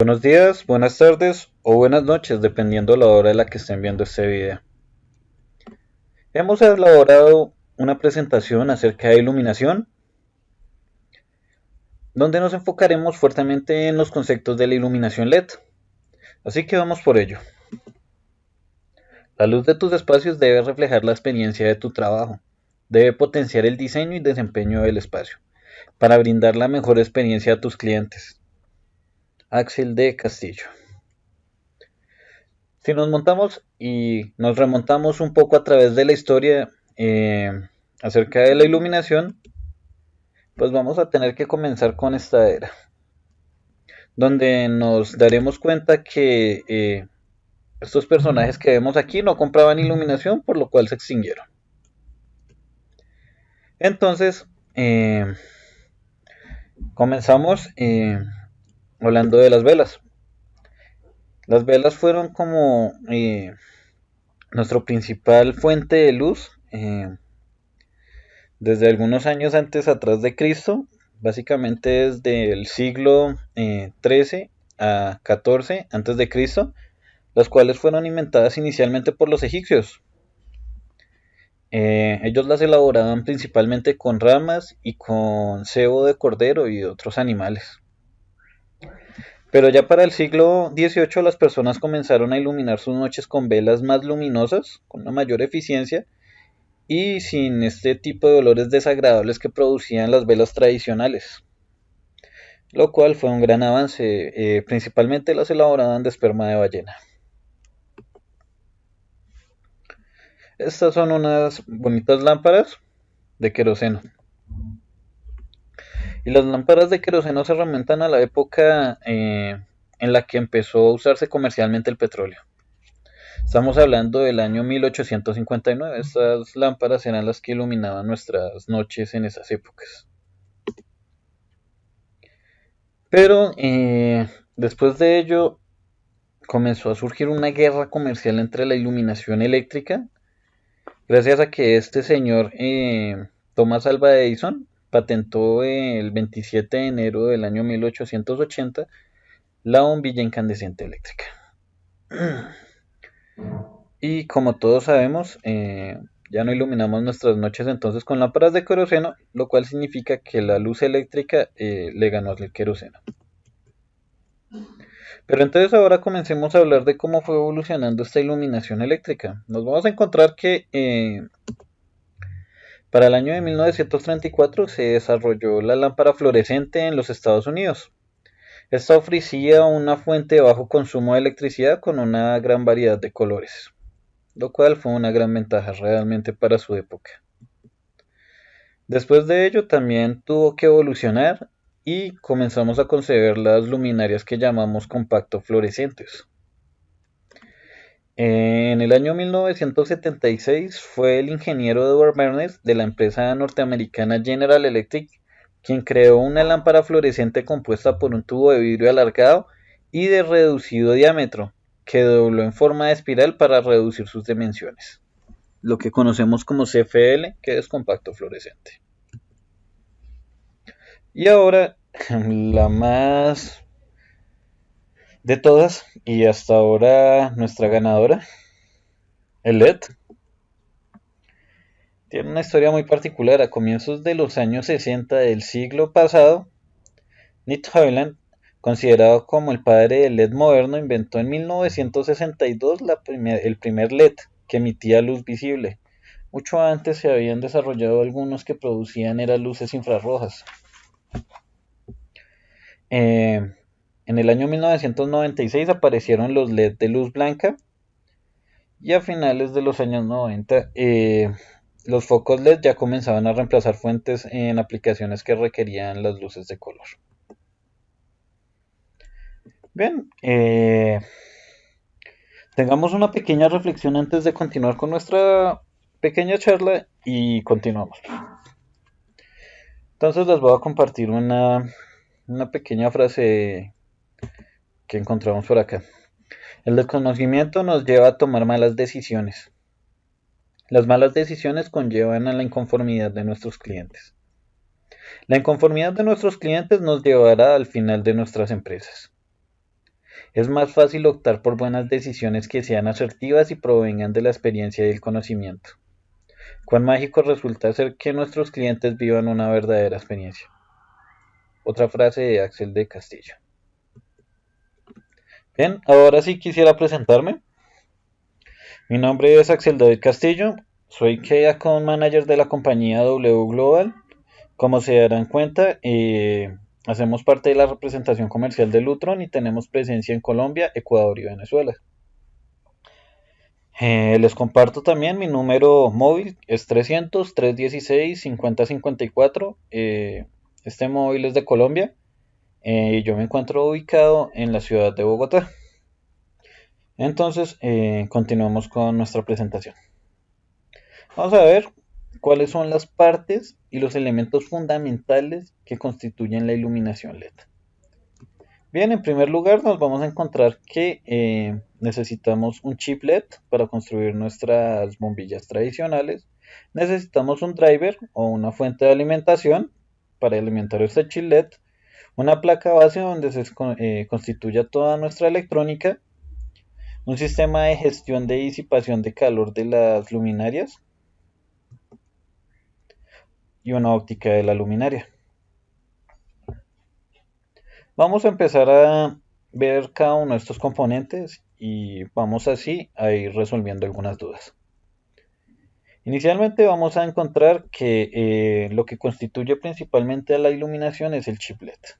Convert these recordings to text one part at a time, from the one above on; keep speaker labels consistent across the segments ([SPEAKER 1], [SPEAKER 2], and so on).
[SPEAKER 1] Buenos días, buenas tardes o buenas noches, dependiendo la hora en la que estén viendo este video. Hemos elaborado una presentación acerca de iluminación, donde nos enfocaremos fuertemente en los conceptos de la iluminación LED. Así que vamos por ello. La luz de tus espacios debe reflejar la experiencia de tu trabajo, debe potenciar el diseño y desempeño del espacio, para brindar la mejor experiencia a tus clientes. Axel de Castillo. Si nos montamos y nos remontamos un poco a través de la historia acerca de la iluminación, pues vamos a tener que comenzar con esta era, donde nos daremos cuenta que estos personajes que vemos aquí no compraban iluminación, por lo cual se extinguieron. Entonces, comenzamos hablando de las velas. Las velas fueron como nuestro principal fuente de luz desde algunos años antes atrás de Cristo, básicamente desde el siglo XIII a XIV antes de Cristo, las cuales fueron inventadas inicialmente por los egipcios. Ellos las elaboraban principalmente con ramas y con sebo de cordero y de otros animales. Pero ya para el siglo XVIII las personas comenzaron a iluminar sus noches con velas más luminosas, con una mayor eficiencia y sin este tipo de olores desagradables que producían las velas tradicionales, lo cual fue un gran avance. Principalmente las elaboraban de esperma de ballena. Estas son unas bonitas lámparas de queroseno. Y las lámparas de queroseno se remontan a la época en la que empezó a usarse comercialmente el petróleo. Estamos hablando del año 1859. Estas lámparas eran las que iluminaban nuestras noches en esas épocas. Pero después de ello comenzó a surgir una guerra comercial entre la iluminación eléctrica, gracias a que este señor Thomas Alva Edison patentó el 27 de enero del año 1880 la bombilla incandescente eléctrica. Y como todos sabemos, ya no iluminamos nuestras noches entonces con lámparas de queroseno, lo cual significa que la luz eléctrica le ganó al queroseno. Pero entonces ahora comencemos a hablar de cómo fue evolucionando esta iluminación eléctrica. Nos vamos a encontrar que para el año de 1934 se desarrolló la lámpara fluorescente en los Estados Unidos. Esta ofrecía una fuente de bajo consumo de electricidad con una gran variedad de colores, lo cual fue una gran ventaja realmente para su época. Después de ello también tuvo que evolucionar y comenzamos a concebir las luminarias que llamamos compacto fluorescentes. En el año 1976 fue el ingeniero Edward Bernays de la empresa norteamericana General Electric quien creó una lámpara fluorescente compuesta por un tubo de vidrio alargado y de reducido diámetro que dobló en forma de espiral para reducir sus dimensiones, lo que conocemos como CFL, que es compacto fluorescente. Y ahora la más de todas y hasta ahora nuestra ganadora, el LED. Tiene una historia muy particular. A comienzos de los años 60 del siglo pasado, Nick Hoyland, considerado como el padre del LED moderno, inventó en 1962 el primer LED que emitía luz visible. Mucho antes se habían desarrollado algunos que producían eran luces infrarrojas. En el año 1996 aparecieron los LED de luz blanca y a finales de los años 90 los focos LED ya comenzaban a reemplazar fuentes en aplicaciones que requerían las luces de color. Bien, tengamos una pequeña reflexión antes de continuar con nuestra pequeña charla y continuamos. Entonces les voy a compartir una pequeña frase que encontramos por acá. El desconocimiento nos lleva a tomar malas decisiones. Las malas decisiones conllevan a la inconformidad de nuestros clientes. La inconformidad de nuestros clientes nos llevará al final de nuestras empresas. Es más fácil optar por buenas decisiones que sean asertivas y provengan de la experiencia y el conocimiento. Cuán mágico resulta ser que nuestros clientes vivan una verdadera experiencia. Otra frase de Axel de Castillo. Bien, ahora sí quisiera presentarme. Mi nombre es Axel David Castillo, soy Key Account Manager de la compañía W Global. Como se darán cuenta, hacemos parte de la representación comercial de Lutron y tenemos presencia en Colombia, Ecuador y Venezuela. Les comparto también mi número móvil, es 300-316-5054. Este móvil es de Colombia y yo me encuentro ubicado en la ciudad de Bogotá. Entonces, continuamos con nuestra presentación. Vamos a ver cuáles son las partes y los elementos fundamentales que constituyen la iluminación LED. Bien, en primer lugar nos vamos a encontrar que necesitamos un chip LED para construir nuestras bombillas tradicionales. Necesitamos un driver o una fuente de alimentación para alimentar este chip LED. Una placa base donde se constituya toda nuestra electrónica. Un sistema de gestión de disipación de calor de las luminarias. Y una óptica de la luminaria. Vamos a empezar a ver cada uno de estos componentes y vamos así a ir resolviendo algunas dudas. Inicialmente vamos a encontrar que lo que constituye principalmente a la iluminación es el chiplet.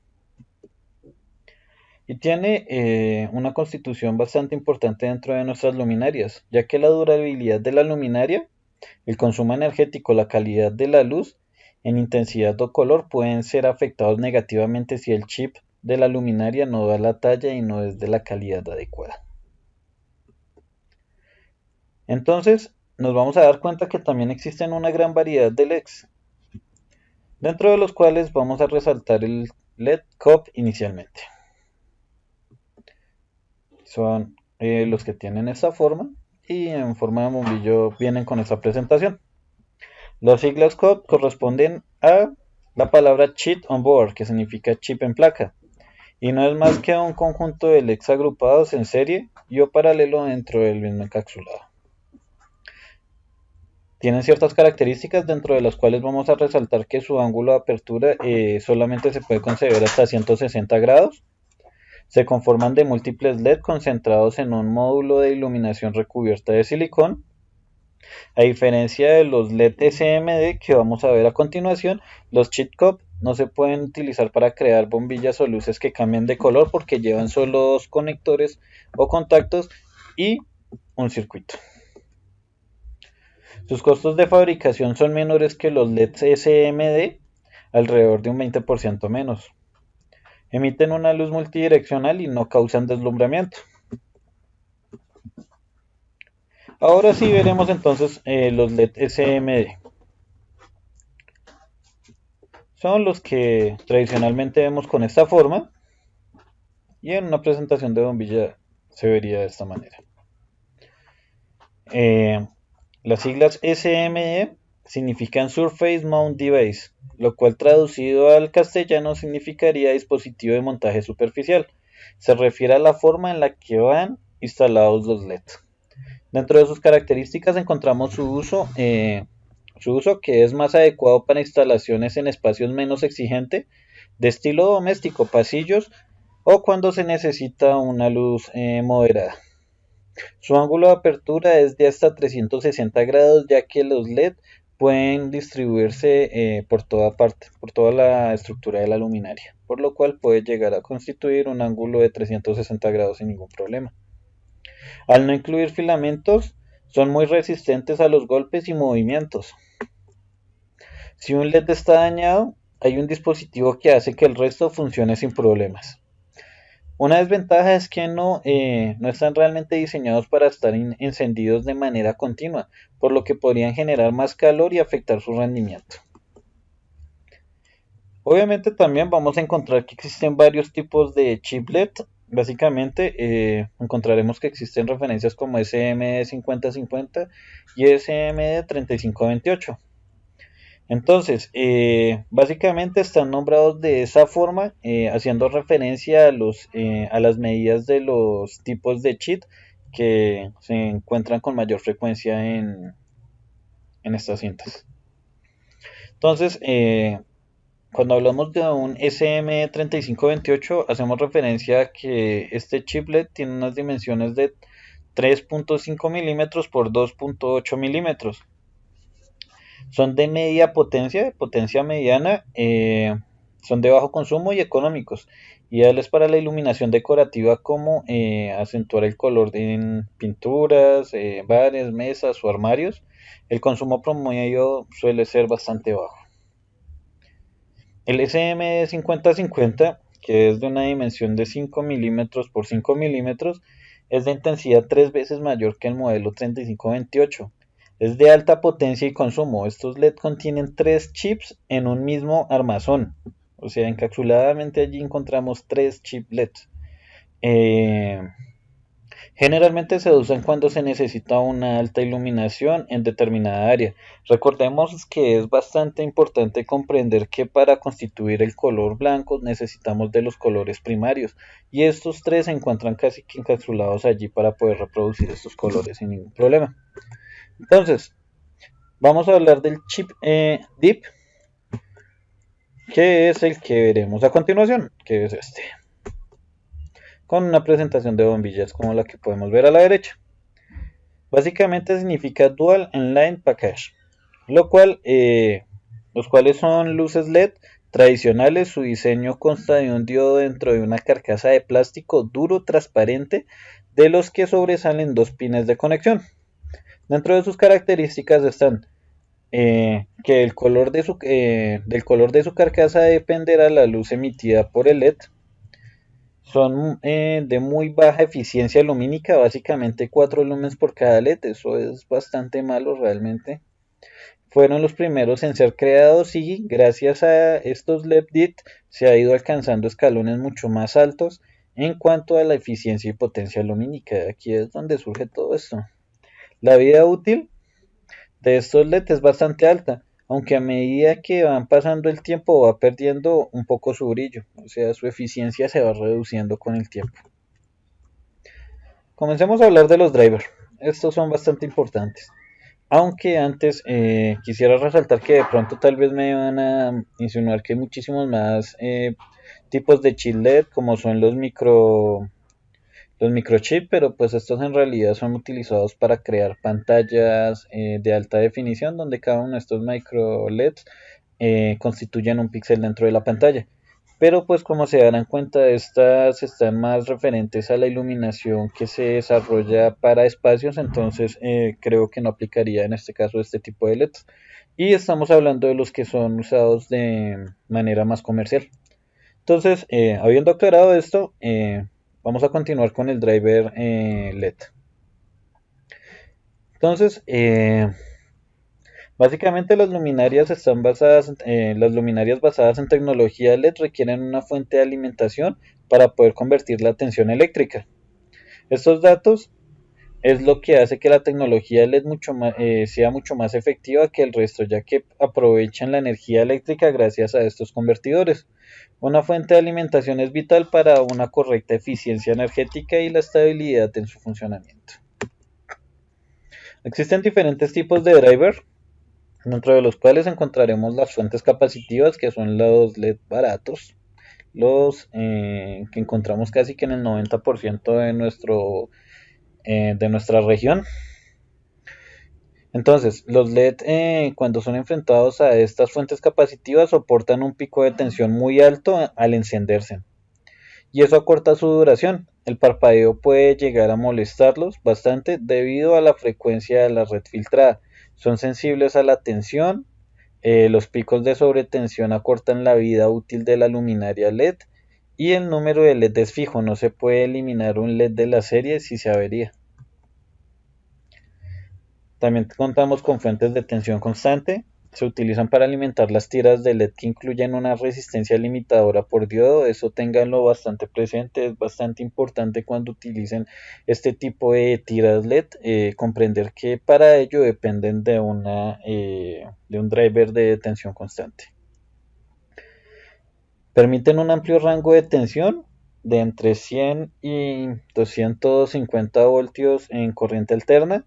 [SPEAKER 1] Y tiene una constitución bastante importante dentro de nuestras luminarias, ya que la durabilidad de la luminaria, el consumo energético, la calidad de la luz, en intensidad o color pueden ser afectados negativamente si el chip de la luminaria no da la talla y no es de la calidad adecuada. Entonces, nos vamos a dar cuenta que también existen una gran variedad de LEDs, dentro de los cuales vamos a resaltar el LED COP inicialmente. Son los que tienen esta forma y en forma de bombillo vienen con esta presentación. Las siglas COP corresponden a la palabra chip on board, que significa chip en placa, y no es más que un conjunto de LEDs agrupados en serie y o paralelo dentro del mismo encapsulado. Tienen ciertas características dentro de las cuales vamos a resaltar que su ángulo de apertura solamente se puede conceder hasta 160 grados. Se conforman de múltiples LED concentrados en un módulo de iluminación recubierta de silicón. A diferencia de los LED SMD que vamos a ver a continuación, los chip COP no se pueden utilizar para crear bombillas o luces que cambien de color porque llevan solo dos conectores o contactos y un circuito. Sus costos de fabricación son menores que los LEDs SMD, alrededor de un 20% menos. Emiten una luz multidireccional y no causan deslumbramiento. Ahora sí veremos entonces los LED SMD. Son los que tradicionalmente vemos con esta forma y en una presentación de bombilla se vería de esta manera. Las siglas SMD significan Surface Mount Device, lo cual traducido al castellano significaría dispositivo de montaje superficial. Se refiere a la forma en la que van instalados los LED. Dentro de sus características encontramos su uso que es más adecuado para instalaciones en espacios menos exigentes, de estilo doméstico, pasillos o cuando se necesita una luz moderada. Su ángulo de apertura es de hasta 360 grados, ya que los LED pueden distribuirse por toda parte, por toda la estructura de la luminaria, por lo cual puede llegar a constituir un ángulo de 360 grados sin ningún problema. Al no incluir filamentos, son muy resistentes a los golpes y movimientos. Si un LED está dañado, hay un dispositivo que hace que el resto funcione sin problemas. Una desventaja es que no están realmente diseñados para estar encendidos de manera continua, por lo que podrían generar más calor y afectar su rendimiento. Obviamente también vamos a encontrar que existen varios tipos de chip LED. Básicamente encontraremos que existen referencias como SMD5050 y SMD3528. Entonces, básicamente están nombrados de esa forma, haciendo referencia a las medidas de los tipos de cheat que se encuentran con mayor frecuencia en estas cintas. Entonces, cuando hablamos de un SM3528, hacemos referencia a que este chiplet tiene unas dimensiones de 3.5 milímetros por 2.8 milímetros. Son de media potencia, potencia mediana, son de bajo consumo y económicos. Ideales para la iluminación decorativa como acentuar el color en pinturas, bares, mesas o armarios. El consumo promedio suele ser bastante bajo. El SM5050, que es de una dimensión de 5 milímetros por 5 milímetros, es de intensidad 3 veces mayor que el modelo 3528. Es de alta potencia y consumo. Estos LED contienen 3 chips en un mismo armazón. O sea, encapsuladamente allí encontramos 3 chips LEDs. Eh, Generalmente se usan cuando se necesita una alta iluminación en determinada área. Recordemos que es bastante importante comprender que para constituir el color blanco necesitamos de los colores primarios, y estos tres se encuentran casi que encapsulados allí para poder reproducir estos colores sin ningún problema. Entonces, vamos a hablar del chip DIP, que es el que veremos a continuación, que es este, con una presentación de bombillas como la que podemos ver a la derecha. Básicamente significa Dual Inline Package, lo cual, los cuales son luces LED tradicionales. Su diseño consta de un diodo dentro de una carcasa de plástico duro transparente, de los que sobresalen dos pines de conexión. Dentro de sus características están que del color de su carcasa dependerá la luz emitida por el LED. Son de muy baja eficiencia lumínica, básicamente 4 lumens por cada LED. Eso es bastante malo realmente. Fueron los primeros en ser creados y gracias a estos LED se ha ido alcanzando escalones mucho más altos en cuanto a la eficiencia y potencia lumínica. Aquí es donde surge todo esto. La vida útil de estos LED es bastante alta, aunque a medida que van pasando el tiempo va perdiendo un poco su brillo, o sea, su eficiencia se va reduciendo con el tiempo. Comencemos a hablar de los drivers. Estos son bastante importantes. Aunque antes quisiera resaltar que de pronto tal vez me van a insinuar que hay muchísimos más tipos de chip LED, como son los microchip, pero pues estos en realidad son utilizados para crear pantallas de alta definición, donde cada uno de estos micro LEDs constituyen un píxel dentro de la pantalla. Pero pues como se darán cuenta, estas están más referentes a la iluminación que se desarrolla para espacios, entonces creo que no aplicaría en este caso este tipo de LEDs. Y estamos hablando de los que son usados de manera más comercial. Entonces, habiendo aclarado esto, vamos a continuar con el driver LED. Entonces, básicamente las luminarias basadas en tecnología LED requieren una fuente de alimentación para poder convertir la tensión eléctrica. Estos datos es lo que hace que la tecnología LED sea mucho más efectiva que el resto, ya que aprovechan la energía eléctrica gracias a estos convertidores. Una fuente de alimentación es vital para una correcta eficiencia energética y la estabilidad en su funcionamiento. Existen diferentes tipos de driver, dentro de los cuales encontraremos las fuentes capacitivas, que son los LED baratos, los que encontramos casi que en el 90% de nuestra región. Entonces, los LED cuando son enfrentados a estas fuentes capacitivas soportan un pico de tensión muy alto al encenderse, y eso acorta su duración. El parpadeo puede llegar a molestarlos bastante debido a la frecuencia de la red filtrada. Son sensibles a la tensión. Los picos de sobretensión acortan la vida útil de la luminaria LED, y el número de LED es fijo. No se puede eliminar un LED de la serie si se avería. También contamos con fuentes de tensión constante. se utilizan para alimentar las tiras de LED que incluyen una resistencia limitadora por diodo. Eso ténganlo bastante presente, es bastante importante cuando utilicen este tipo de tiras LED, comprender que para ello dependen de un driver de tensión constante. Permiten un amplio rango de tensión de entre 100 y 250 voltios en corriente alterna.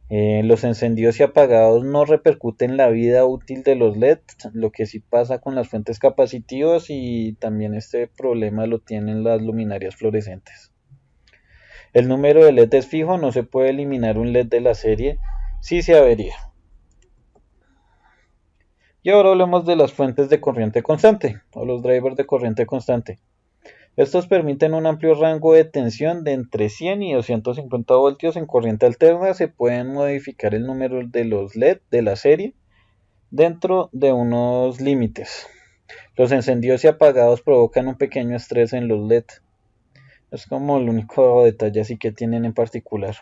[SPEAKER 1] Los encendidos y apagados no repercuten la vida útil de los LED, lo que sí pasa con las fuentes capacitivas, y también este problema lo tienen las luminarias fluorescentes. El número de LED es fijo, no se puede eliminar un LED de la serie si se avería. Y ahora hablemos de las fuentes de corriente constante o los drivers de corriente constante. Estos permiten un amplio rango de tensión de entre 100 y 250 voltios en corriente alterna. Se pueden modificar el número de los LED de la serie dentro de unos límites. Los encendidos y apagados provocan un pequeño estrés en los LED. Es como el único detalle así que tienen en particular.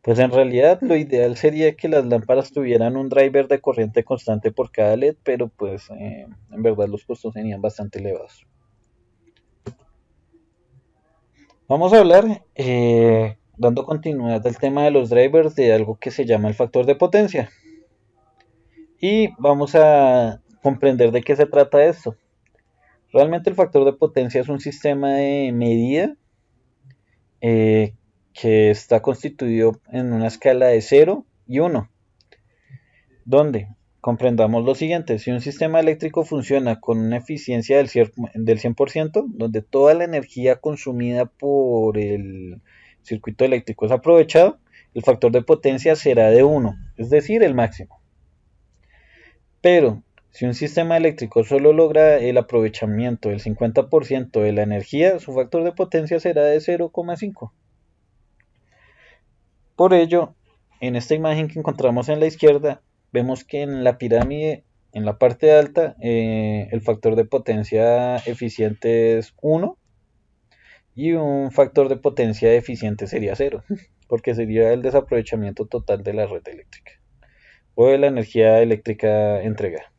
[SPEAKER 1] Pues en realidad lo ideal sería que las lámparas tuvieran un driver de corriente constante por cada LED, pero pues en verdad los costos serían bastante elevados. Vamos a hablar, dando continuidad al tema de los drivers, de algo que se llama el factor de potencia. Y vamos a comprender de qué se trata esto. Realmente el factor de potencia es un sistema de medida que está constituido en una escala de 0 y 1, donde comprendamos lo siguiente: si un sistema eléctrico funciona con una eficiencia del 100%, donde toda la energía consumida por el circuito eléctrico es aprovechado, el factor de potencia será de 1, es decir, el máximo. Pero si un sistema eléctrico solo logra el aprovechamiento del 50% de la energía, su factor de potencia será de 0,5. Por ello, en esta imagen que encontramos en la izquierda, vemos que en la pirámide, en la parte alta, el factor de potencia eficiente es 1 y un factor de potencia deficiente sería 0, porque sería el desaprovechamiento total de la red eléctrica o de la energía eléctrica entregada.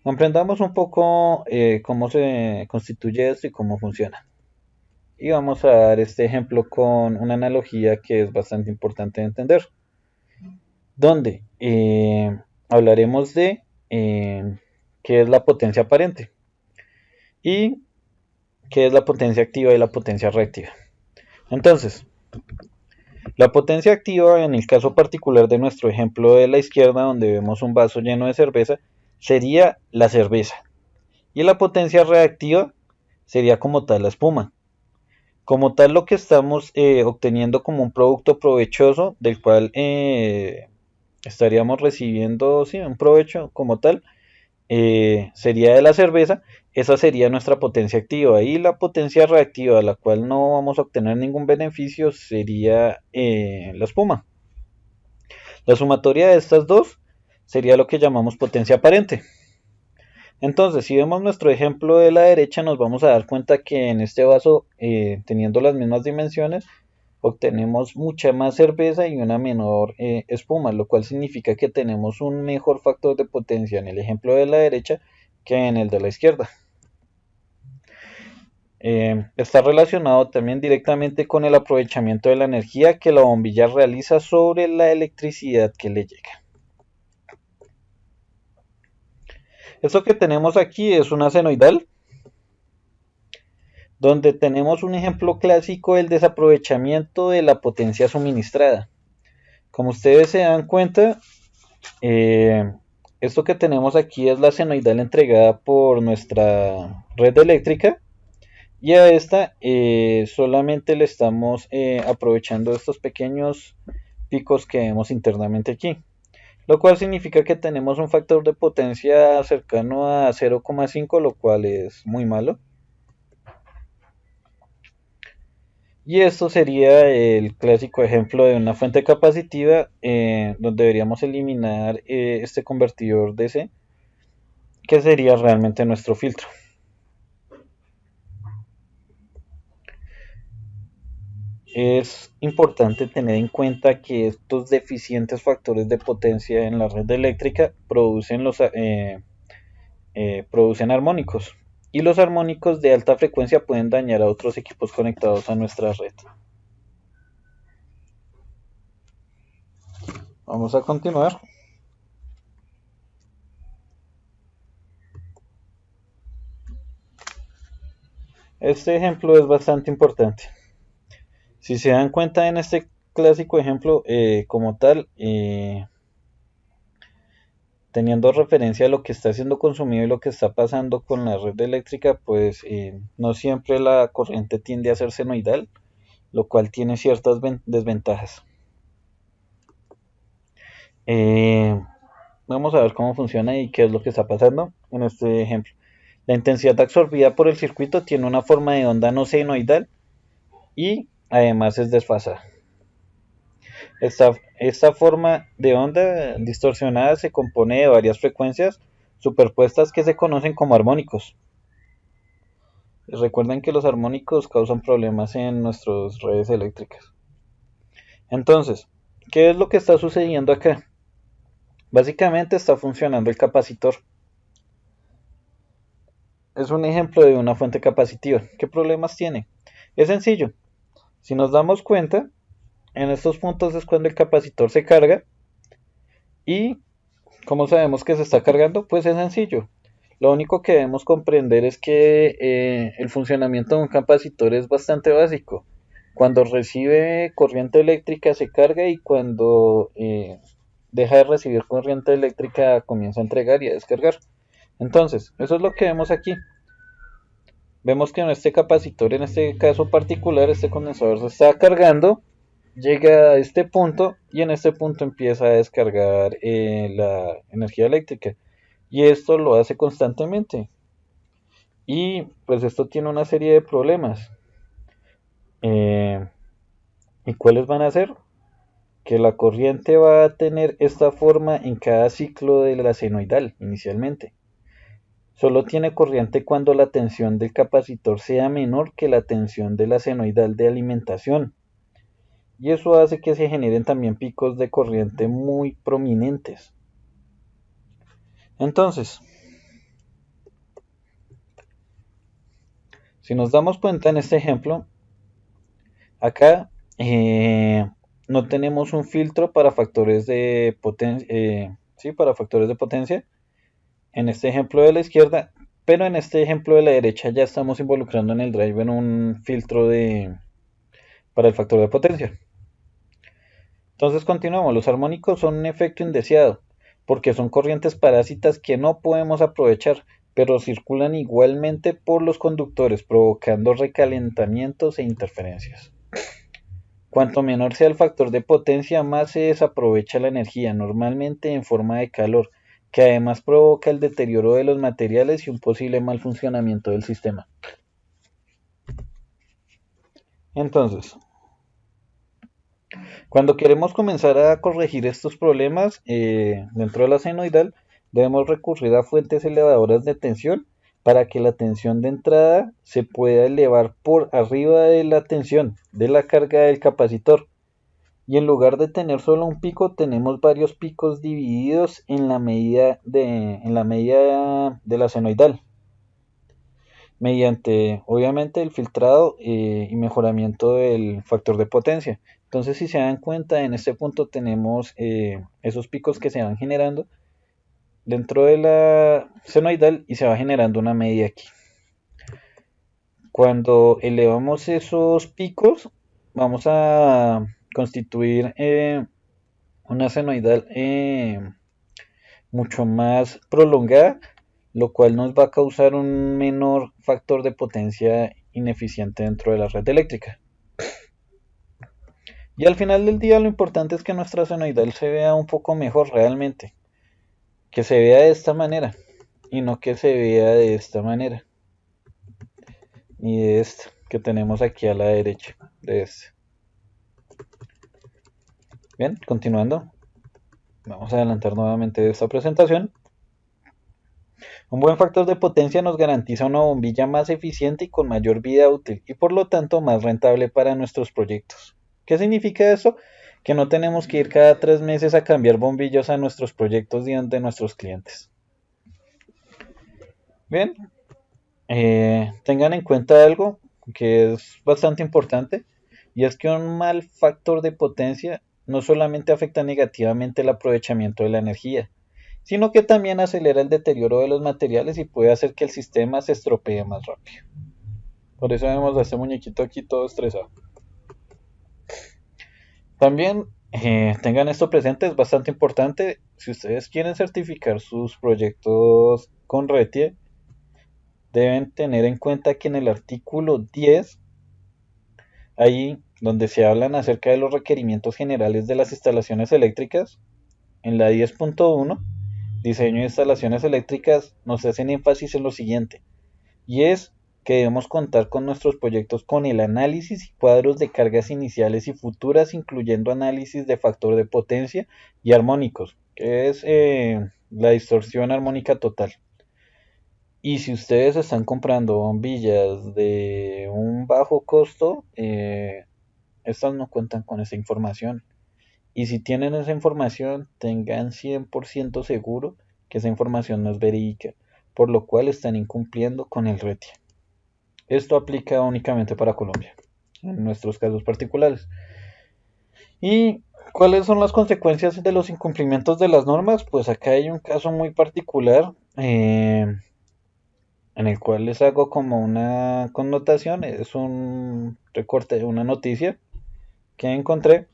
[SPEAKER 1] Comprendamos un poco cómo se constituye esto y cómo funciona. Y vamos a dar este ejemplo con una analogía que es bastante importante de entender, donde hablaremos de qué es la potencia aparente y qué es la potencia activa y la potencia reactiva. Entonces, la potencia activa, en el caso particular de nuestro ejemplo de la izquierda, donde vemos un vaso lleno de cerveza, sería la cerveza. Y la potencia reactiva sería como tal la espuma. Como tal, lo que estamos obteniendo como un producto provechoso, del cual estaríamos recibiendo un provecho como tal, sería de la cerveza. Esa sería nuestra potencia activa, y la potencia reactiva, a la cual no vamos a obtener ningún beneficio, sería la espuma. La sumatoria de estas dos sería lo que llamamos potencia aparente. Entonces, si vemos nuestro ejemplo de la derecha, nos vamos a dar cuenta que en este vaso, teniendo las mismas dimensiones, obtenemos mucha más cerveza y una menor espuma, lo cual significa que tenemos un mejor factor de potencia en el ejemplo de la derecha que en el de la izquierda. Está relacionado también directamente con el aprovechamiento de la energía que la bombilla realiza sobre la electricidad que le llega. Esto que tenemos aquí es una senoidal, donde tenemos un ejemplo clásico del desaprovechamiento de la potencia suministrada. Como ustedes se dan cuenta, esto que tenemos aquí es la senoidal entregada por nuestra red eléctrica, y a esta solamente le estamos aprovechando estos pequeños picos que vemos internamente aquí, lo cual significa que tenemos un factor de potencia cercano a 0,5, lo cual es muy malo. Y esto sería el clásico ejemplo de una fuente capacitiva, donde deberíamos eliminar este convertidor DC, que sería realmente nuestro filtro. es importante tener en cuenta que estos deficientes factores de potencia en la red eléctrica producen armónicos, y los armónicos de alta frecuencia pueden dañar a otros equipos conectados a nuestra red. Vamos a continuar. Este ejemplo es bastante importante. Si se dan cuenta en este clásico ejemplo, como tal, teniendo referencia a lo que está siendo consumido y lo que está pasando con la red eléctrica, pues no siempre la corriente tiende a ser senoidal, lo cual tiene ciertas desventajas. Vamos a ver cómo funciona y qué es lo que está pasando en este ejemplo. La intensidad absorbida por el circuito tiene una forma de onda no senoidal y además es desfasada. Esta forma de onda distorsionada se compone de varias frecuencias superpuestas que se conocen como armónicos. Recuerden que los armónicos causan problemas en nuestras redes eléctricas. Entonces, ¿qué es lo que está sucediendo acá? Básicamente está funcionando el capacitor. Es un ejemplo de una fuente capacitiva. ¿Qué problemas tiene? Es sencillo. Si nos damos cuenta, en estos puntos es cuando el capacitor se carga. ¿Y cómo sabemos que se está cargando? Pues es sencillo. Lo único que debemos comprender es que el funcionamiento de un capacitor es bastante básico. Cuando recibe corriente eléctrica se carga, y cuando deja de recibir corriente eléctrica comienza a entregar y a descargar. Entonces, eso es lo que vemos aquí. Vemos que en este capacitor, en este caso particular, este condensador se está cargando, llega a este punto y en este punto empieza a descargar la energía eléctrica. Y esto lo hace constantemente. Y pues esto tiene una serie de problemas. ¿Y cuáles van a ser? Que la corriente va a tener esta forma en cada ciclo de la senoidal inicialmente. Solo tiene corriente cuando la tensión del capacitor sea menor que la tensión de la senoidal de alimentación. Y eso hace que se generen también picos de corriente muy prominentes. Entonces, si nos damos cuenta en este ejemplo, acá no tenemos un filtro para factores de potencia, para factores de potencia en este ejemplo de la izquierda, pero en este ejemplo de la derecha ya estamos involucrando en el driver un filtro para el factor de potencia. Entonces continuamos. Los armónicos son un efecto indeseado porque son corrientes parásitas que no podemos aprovechar, pero circulan igualmente por los conductores, provocando recalentamientos e interferencias. Cuanto menor sea el factor de potencia, más se desaprovecha la energía, normalmente en forma de calor, que además provoca el deterioro de los materiales y un posible mal funcionamiento del sistema. Entonces, cuando queremos comenzar a corregir estos problemas dentro de la senoidal, debemos recurrir a fuentes elevadoras de tensión para que la tensión de entrada se pueda elevar por arriba de la tensión de la carga del capacitor. Y en lugar de tener solo un pico, tenemos varios picos divididos en la medida de la senoidal, mediante obviamente el filtrado y mejoramiento del factor de potencia. Entonces, si se dan cuenta, en este punto tenemos esos picos que se van generando dentro de la senoidal y se va generando una media aquí. Cuando elevamos esos picos, vamos a constituir una senoidal mucho más prolongada, lo cual nos va a causar un menor factor de potencia ineficiente dentro de la red eléctrica. Y al final del día lo importante es que nuestra senoidal se vea un poco mejor realmente, que se vea de esta manera y no que se vea de esta manera, y de esta que tenemos aquí a la derecha de este. Bien, continuando, vamos a adelantar nuevamente esta presentación. Un buen factor de potencia nos garantiza una bombilla más eficiente y con mayor vida útil y por lo tanto más rentable para nuestros proyectos. ¿Qué significa eso? Que no tenemos que ir cada 3 meses a cambiar bombillos a nuestros proyectos de nuestros clientes. Bien, tengan en cuenta algo que es bastante importante y es que un mal factor de potencia no solamente afecta negativamente el aprovechamiento de la energía, sino que también acelera el deterioro de los materiales y puede hacer que el sistema se estropee más rápido. Por eso vemos a este muñequito aquí todo estresado. También tengan esto presente, es bastante importante. Si ustedes quieren certificar sus proyectos con RETIE, deben tener en cuenta que en el artículo 10, ahí donde se hablan acerca de los requerimientos generales de las instalaciones eléctricas, en la 10.1, diseño de instalaciones eléctricas, nos hacen énfasis en lo siguiente, y es que debemos contar con nuestros proyectos con el análisis y cuadros de cargas iniciales y futuras, incluyendo análisis de factor de potencia y armónicos, que es la distorsión armónica total. Y si ustedes están comprando bombillas de un bajo costo, estas no cuentan con esa información. Y si tienen esa información, tengan 100% seguro que esa información no es verídica, por lo cual están incumpliendo con el RETIE. Esto aplica únicamente para Colombia, en nuestros casos particulares. ¿Y cuáles son las consecuencias de los incumplimientos de las normas? Pues acá hay un caso muy particular en el cual les hago como una connotación, es un recorte de una noticia que encontré,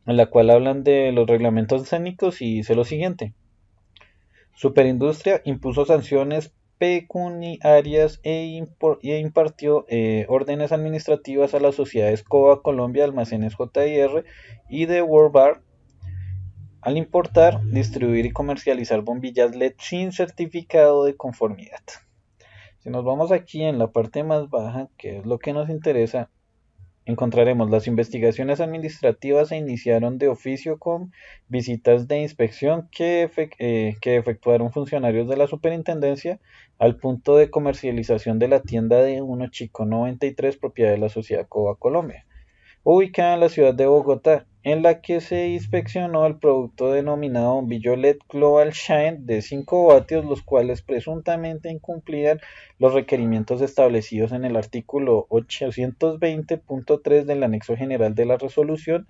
[SPEAKER 1] en la cual hablan de los reglamentos técnicos y dice lo siguiente. Superindustria impuso sanciones pecuniarias e impartió órdenes administrativas a las sociedades COA Colombia, Almacenes JR y de World Bar al importar, distribuir y comercializar bombillas LED sin certificado de conformidad. Si nos vamos aquí en la parte más baja, que es lo que nos interesa, encontraremos las investigaciones administrativas se iniciaron de oficio con visitas de inspección que efectuaron funcionarios de la superintendencia al punto de comercialización de la tienda de Uno Chico 93, propiedad de la sociedad Coba Colombia, ubicada en la ciudad de Bogotá, en la que se inspeccionó el producto denominado bombillo LED Global Shine de 5 vatios, los cuales presuntamente incumplían los requerimientos establecidos en el artículo 820.3 del anexo general de la resolución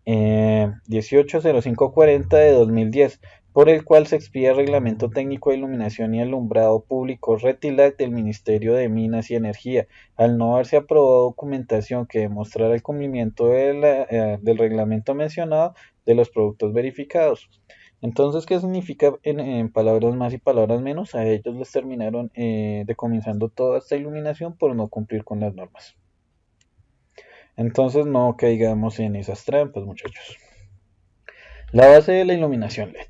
[SPEAKER 1] 180540 de 2010, por el cual se expide el Reglamento Técnico de Iluminación y Alumbrado Público RETILAC del Ministerio de Minas y Energía, al no haberse aprobado documentación que demostrara el cumplimiento del reglamento mencionado de los productos verificados. Entonces, ¿qué significa en palabras más y palabras menos? A ellos les terminaron decomisando toda esta iluminación por no cumplir con las normas. Entonces no caigamos en esas trampas, muchachos. La base de la iluminación LED.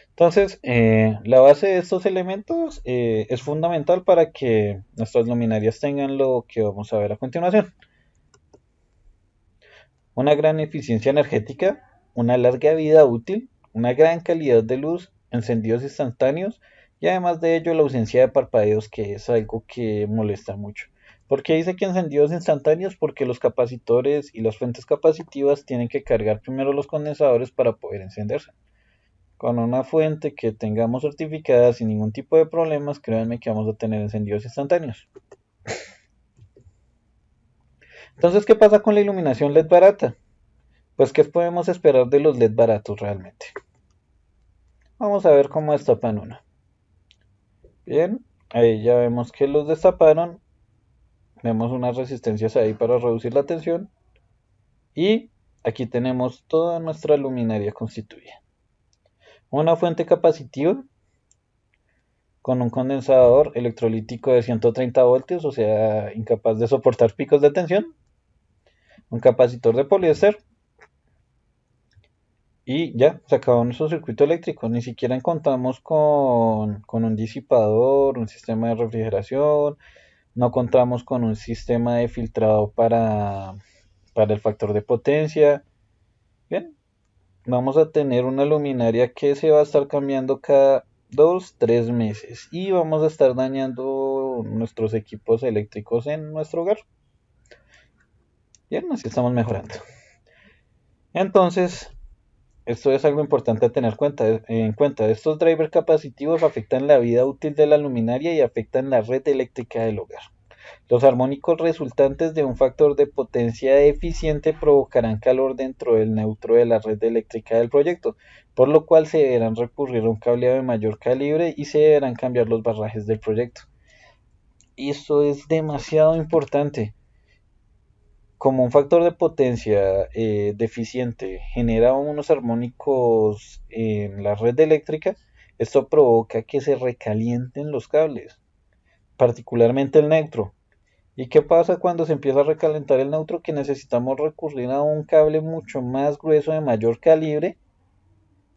[SPEAKER 1] Entonces, la base de estos elementos es fundamental para que nuestras luminarias tengan lo que vamos a ver a continuación. Una gran eficiencia energética, una larga vida útil, una gran calidad de luz, encendidos instantáneos y además de ello la ausencia de parpadeos, que es algo que molesta mucho. ¿Por qué dice que encendidos instantáneos? Porque los capacitores y las fuentes capacitivas tienen que cargar primero los condensadores para poder encenderse. Con una fuente que tengamos certificada sin ningún tipo de problemas, créanme que vamos a tener encendidos instantáneos. Entonces, ¿qué pasa con la iluminación LED barata? Pues, ¿qué podemos esperar de los LED baratos realmente? Vamos a ver cómo destapan uno. Bien, ahí ya vemos que los destaparon. Vemos unas resistencias ahí para reducir la tensión. Y aquí tenemos toda nuestra luminaria constituida. Una fuente capacitiva con un condensador electrolítico de 130 voltios, o sea, incapaz de soportar picos de tensión. Un capacitor de poliéster. Y ya, se acabó nuestro circuito eléctrico. Ni siquiera contamos con un disipador, un sistema de refrigeración. No contamos con un sistema de filtrado para el factor de potencia. Bien, vamos a tener una luminaria que se va a estar cambiando cada 2, 3 meses y vamos a estar dañando nuestros equipos eléctricos en nuestro hogar. Bien, así estamos mejorando. Entonces, esto es algo importante a tener en cuenta. Estos drivers capacitivos afectan la vida útil de la luminaria y afectan la red eléctrica del hogar. Los armónicos resultantes de un factor de potencia eficiente provocarán calor dentro del neutro de la red eléctrica del proyecto, por lo cual se deberán recurrir a un cableado de mayor calibre y se deberán cambiar los barrajes del proyecto. Esto es demasiado importante. Como un factor de potencia deficiente genera unos armónicos en la red eléctrica, esto provoca que se recalienten los cables, particularmente el neutro. ¿Y qué pasa cuando se empieza a recalentar el neutro? Que necesitamos recurrir a un cable mucho más grueso de mayor calibre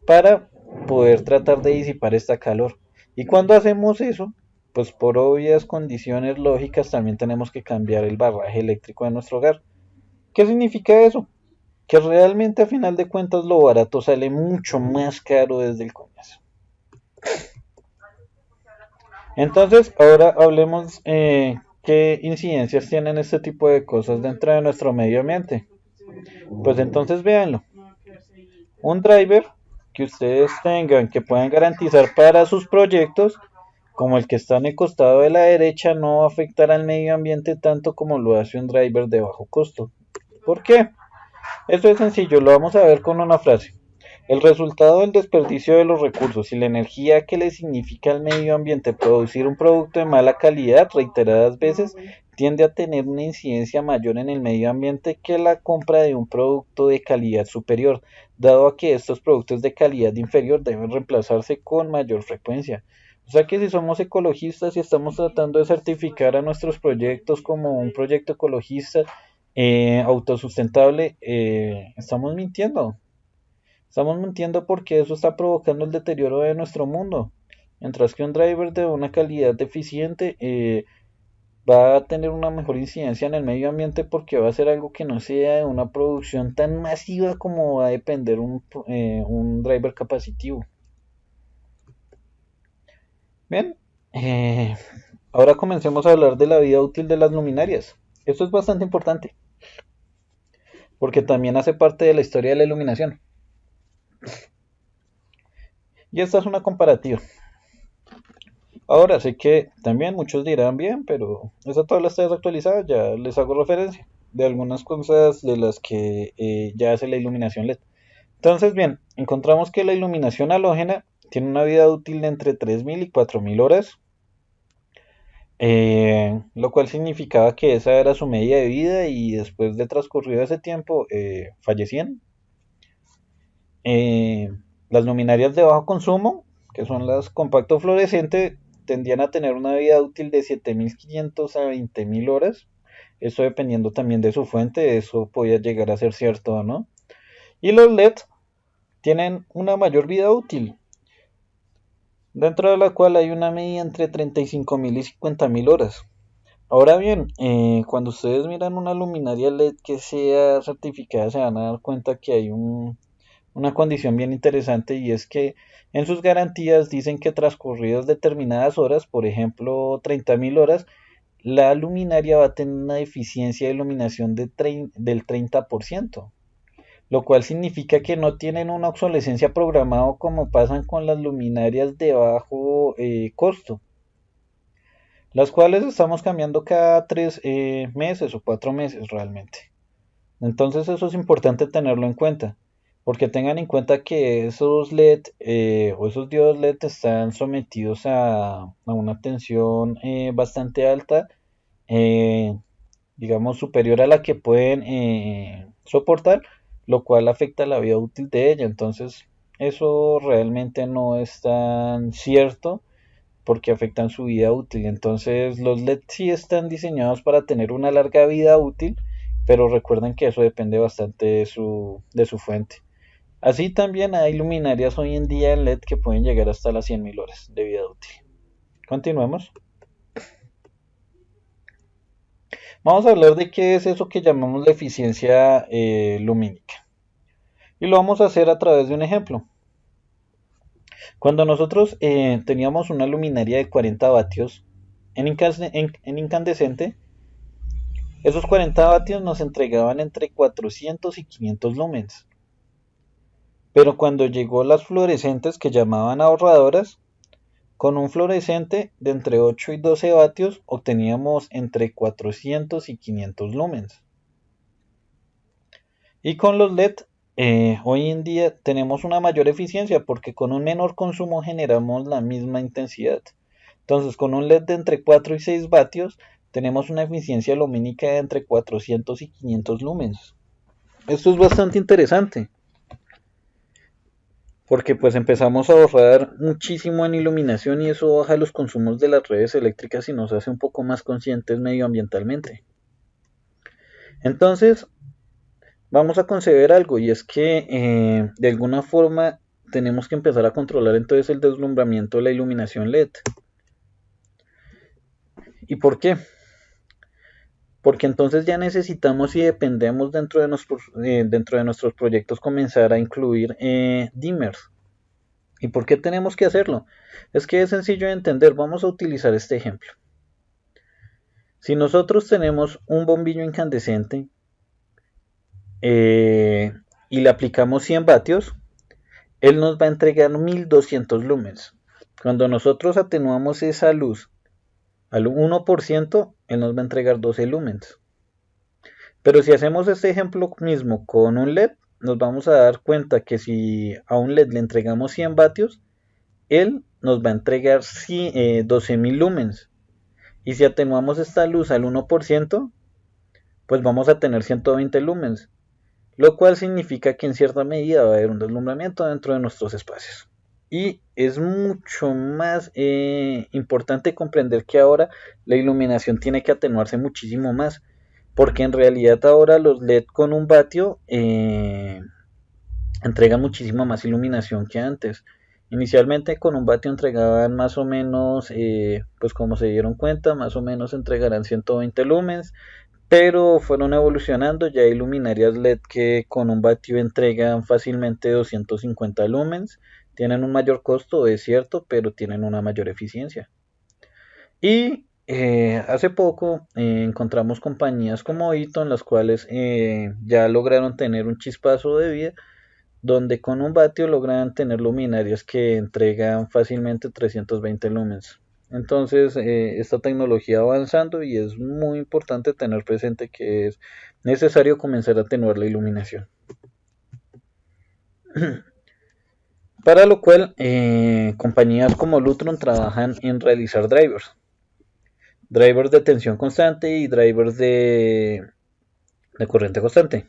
[SPEAKER 1] para poder tratar de disipar esta calor. Y cuando hacemos eso, pues por obvias condiciones lógicas también tenemos que cambiar el barraje eléctrico de nuestro hogar. ¿Qué significa eso? Que realmente a final de cuentas lo barato sale mucho más caro desde el comienzo. Entonces, ahora hablemos qué incidencias tienen este tipo de cosas dentro de nuestro medio ambiente. Pues entonces véanlo. Un driver que ustedes tengan que puedan garantizar para sus proyectos, como el que está en el costado de la derecha, no va a afectar al medio ambiente tanto como lo hace un driver de bajo costo. ¿Por qué? Esto es sencillo, lo vamos a ver con una frase. El resultado del desperdicio de los recursos y la energía que le significa al medio ambiente producir un producto de mala calidad reiteradas veces tiende a tener una incidencia mayor en el medio ambiente que la compra de un producto de calidad superior, dado a que estos productos de calidad inferior deben reemplazarse con mayor frecuencia. O sea que si somos ecologistas y estamos tratando de certificar a nuestros proyectos como un proyecto ecologista autosustentable, estamos mintiendo. Estamos mintiendo porque eso está provocando el deterioro de nuestro mundo. Mientras que un driver de una calidad deficiente va a tener una mejor incidencia en el medio ambiente porque va a ser algo que no sea de una producción tan masiva como va a depender un driver capacitivo. Bien, ahora comencemos a hablar de la vida útil de las luminarias. Esto es bastante importante porque también hace parte de la historia de la iluminación. Y esta es una comparativa. Ahora sé que también muchos dirán bien, pero esa tabla está desactualizada, ya les hago referencia de algunas cosas de las que ya hace la iluminación LED. Entonces, bien, encontramos que la iluminación halógena tiene una vida útil de entre 3000 y 4000 horas, lo cual significaba que esa era su media de vida y después de transcurrido ese tiempo fallecían. Eh, las luminarias de bajo consumo, que son las compacto fluorescentes, tendían a tener una vida útil de 7500 a 20000 horas. Eso dependiendo también de su fuente, eso podía llegar a ser cierto o no. Y los LED tienen una mayor vida útil, dentro de la cual hay una media entre 35000 y 50000 horas. Ahora bien, cuando ustedes miran una luminaria LED que sea certificada, se van a dar cuenta que hay una condición bien interesante y es que en sus garantías dicen que transcurridas determinadas horas, por ejemplo 30.000 horas, la luminaria va a tener una eficiencia de iluminación del 30%, lo cual significa que no tienen una obsolescencia programada como pasan con las luminarias de bajo costo, las cuales estamos cambiando cada 3 meses o 4 meses realmente. Entonces eso es importante tenerlo en cuenta, porque tengan en cuenta que esos LED o esos diodos LED están sometidos a una tensión bastante alta, eh, digamos superior a la que pueden soportar, lo cual afecta la vida útil de ella. Entonces eso realmente no es tan cierto porque afectan su vida útil. Entonces los LED sí están diseñados para tener una larga vida útil, pero recuerden que eso depende bastante de su fuente. Así también hay luminarias hoy en día en LED que pueden llegar hasta las 100.000 horas de vida útil. Continuemos. Vamos a hablar de qué es eso que llamamos la eficiencia lumínica. Y lo vamos a hacer a través de un ejemplo. Cuando nosotros teníamos una luminaria de 40 vatios en incandescente, esos 40 vatios nos entregaban entre 400 y 500 lumens. Pero cuando llegó las fluorescentes que llamaban ahorradoras, con un fluorescente de entre 8 y 12 vatios obteníamos entre 400 y 500 lumens. Y con los LED, hoy en día tenemos una mayor eficiencia porque con un menor consumo generamos la misma intensidad. Entonces, con un LED de entre 4 y 6 vatios, tenemos una eficiencia lumínica de entre 400 y 500 lumens. Esto es bastante interesante porque pues empezamos a ahorrar muchísimo en iluminación y eso baja los consumos de las redes eléctricas y nos hace un poco más conscientes medioambientalmente. Entonces, vamos a conceder algo y es que de alguna forma tenemos que empezar a controlar entonces el deslumbramiento de la iluminación LED. ¿Y por qué? Porque entonces ya necesitamos y dependemos dentro de nuestros proyectos comenzar a incluir dimmers. ¿Y por qué tenemos que hacerlo? Es que es sencillo de entender, vamos a utilizar este ejemplo. Si nosotros tenemos un bombillo incandescente y le aplicamos 100 vatios, él nos va a entregar 1200 lumens. Cuando nosotros atenuamos esa luz al 1%, él nos va a entregar 12 lumens. Pero si hacemos este ejemplo mismo con un LED, nos vamos a dar cuenta que si a un LED le entregamos 100 vatios, él nos va a entregar 12.000 lumens. Y si atenuamos esta luz al 1%, pues vamos a tener 120 lumens, lo cual significa que en cierta medida va a haber un deslumbramiento dentro de nuestros espacios. Y es mucho más importante comprender que ahora la iluminación tiene que atenuarse muchísimo más, porque en realidad ahora los LED con un vatio entregan muchísima más iluminación que antes. Inicialmente con un vatio entregaban más o menos, pues como se dieron cuenta, más o menos entregarán 120 lumens, pero fueron evolucionando, ya hay luminarias LED que con un vatio entregan fácilmente 250 lumens, tienen un mayor costo, es cierto, pero tienen una mayor eficiencia. Y hace poco encontramos compañías como Eaton, las cuales ya lograron tener un chispazo de vida, donde con un vatio logran tener luminarias que entregan fácilmente 320 lumens. Entonces, esta tecnología va avanzando y es muy importante tener presente que es necesario comenzar a atenuar la iluminación. Para lo cual, compañías como Lutron trabajan en realizar drivers de tensión constante y drivers de corriente constante,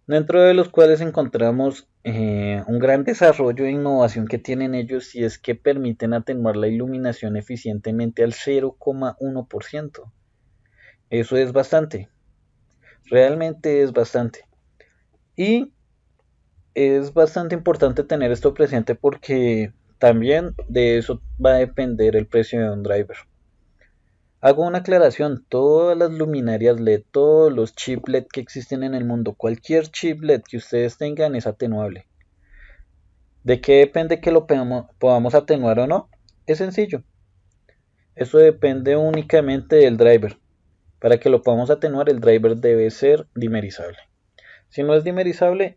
[SPEAKER 1] dentro de los cuales encontramos un gran desarrollo e innovación que tienen ellos y es que permiten atenuar la iluminación eficientemente al 0,1%. Eso es bastante, realmente es bastante. Y es bastante importante tener esto presente porque también de eso va a depender el precio de un driver. Hago una aclaración, todas las luminarias LED, todos los chip LED que existen en el mundo, cualquier chip LED que ustedes tengan es atenuable. ¿De qué depende que lo podamos atenuar o no? Es sencillo. Eso depende únicamente del driver. Para que lo podamos atenuar, el driver debe ser dimerizable. Si no es dimerizable,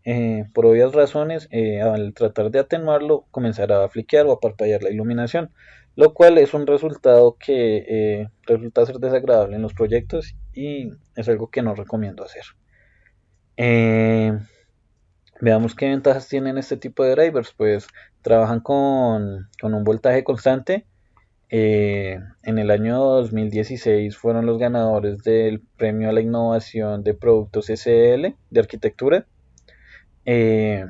[SPEAKER 1] por obvias razones, al tratar de atenuarlo, comenzará a fliquear o a parpadear la iluminación, lo cual es un resultado que resulta ser desagradable en los proyectos y es algo que no recomiendo hacer. Veamos qué ventajas tienen este tipo de drivers. Pues trabajan con un voltaje constante. En el año 2016 fueron los ganadores del premio a la innovación de productos SL de arquitectura. Eh,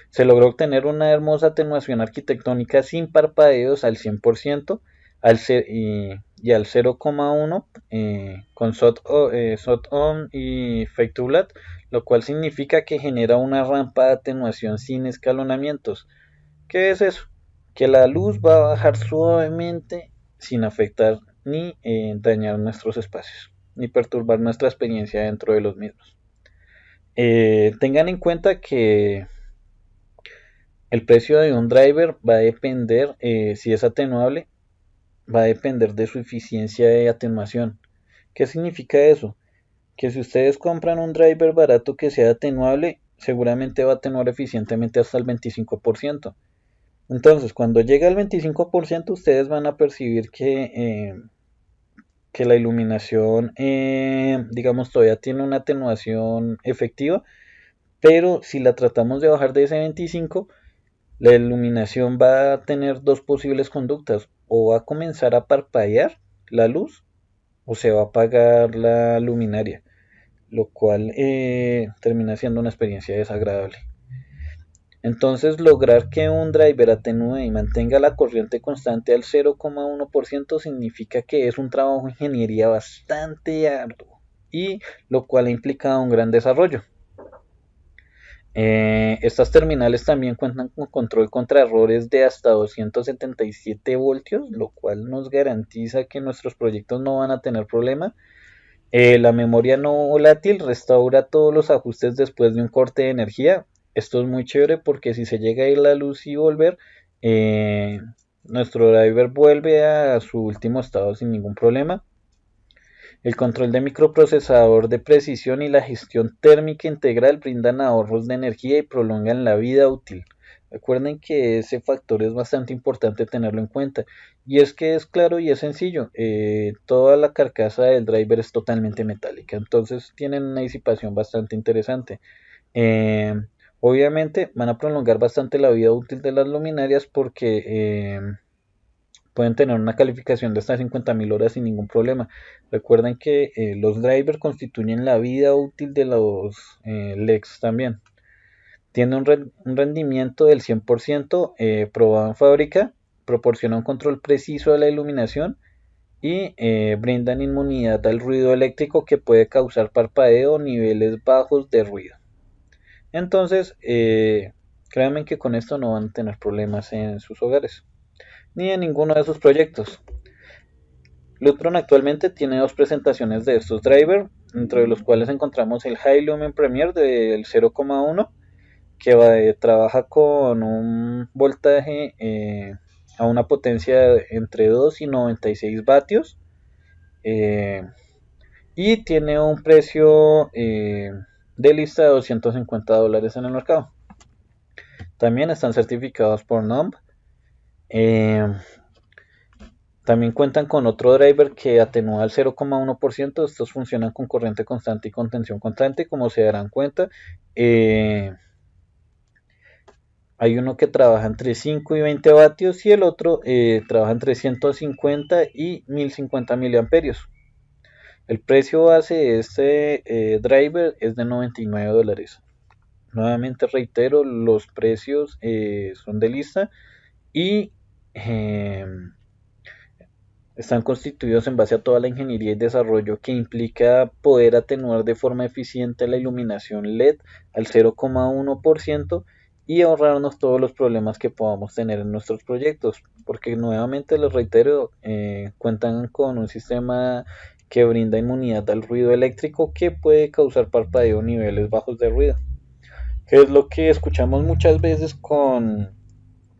[SPEAKER 1] Se logró obtener una hermosa atenuación arquitectónica sin parpadeos al 100% y al 0,1 con SOT-on y Fake to Black, lo cual significa que genera una rampa de atenuación sin escalonamientos. ¿Qué es eso? Que la luz va a bajar suavemente sin afectar ni dañar nuestros espacios, ni perturbar nuestra experiencia dentro de los mismos. Tengan en cuenta que El precio de un driver va a depender, si es atenuable, va a depender de su eficiencia de atenuación. ¿Qué significa eso? Que si ustedes compran un driver barato que sea atenuable, seguramente va a atenuar eficientemente hasta el 25%. Entonces, cuando llega al 25%, ustedes van a percibir que la iluminación, digamos, todavía tiene una atenuación efectiva, pero si la tratamos de bajar de ese 25, la iluminación va a tener dos posibles conductas: o va a comenzar a parpadear la luz o se va a apagar la luminaria, lo cual termina siendo una experiencia desagradable. Entonces, lograr que un driver atenúe y mantenga la corriente constante al 0,1% significa que es un trabajo de ingeniería bastante arduo, y lo cual ha implicado un gran desarrollo. Estas terminales también cuentan con control contra errores de hasta 277 voltios, lo cual nos garantiza que nuestros proyectos no van a tener problema. La memoria no volátil restaura todos los ajustes después de un corte de energía. Esto es muy chévere porque si se llega a ir la luz y volver, eh, nuestro driver vuelve a su último estado sin ningún problema. El control de microprocesador de precisión y la gestión térmica integral brindan ahorros de energía y prolongan la vida útil. Recuerden que ese factor es bastante importante tenerlo en cuenta. Y es que es claro y es sencillo. Toda la carcasa del driver es totalmente metálica. Entonces tienen una disipación bastante interesante. Eh, Obviamente van a prolongar bastante la vida útil de las luminarias porque pueden tener una calificación de hasta 50.000 horas sin ningún problema. Recuerden que los drivers constituyen la vida útil de los LEDs también. Tiene un rendimiento del 100%, probado en fábrica, proporciona un control preciso de la iluminación y brindan inmunidad al ruido eléctrico que puede causar parpadeo o niveles bajos de ruido. Entonces, créanme que con esto no van a tener problemas en sus hogares ni en ninguno de sus proyectos. Lutron actualmente tiene dos presentaciones de estos drivers, entre los cuales encontramos el High Lumen Premier del 0,1, que trabaja con un voltaje a una potencia entre 2 y 96 vatios, eh, y tiene un precio de lista de $250 en el mercado. También están certificados por NOM. También cuentan con otro driver que atenúa al 0,1%. Estos funcionan con corriente constante y con tensión constante, como se darán cuenta. Hay uno que trabaja entre 5 y 20 vatios y el otro trabaja entre 150 y 1050 miliamperios. El precio base de este driver es de $99. Nuevamente reitero, los precios son de lista y están constituidos en base a toda la ingeniería y desarrollo que implica poder atenuar de forma eficiente la iluminación LED al 0,1% y ahorrarnos todos los problemas que podamos tener en nuestros proyectos, porque nuevamente les reitero, cuentan con un sistema que brinda inmunidad al ruido eléctrico que puede causar parpadeo a niveles bajos de ruido, que es lo que escuchamos muchas veces con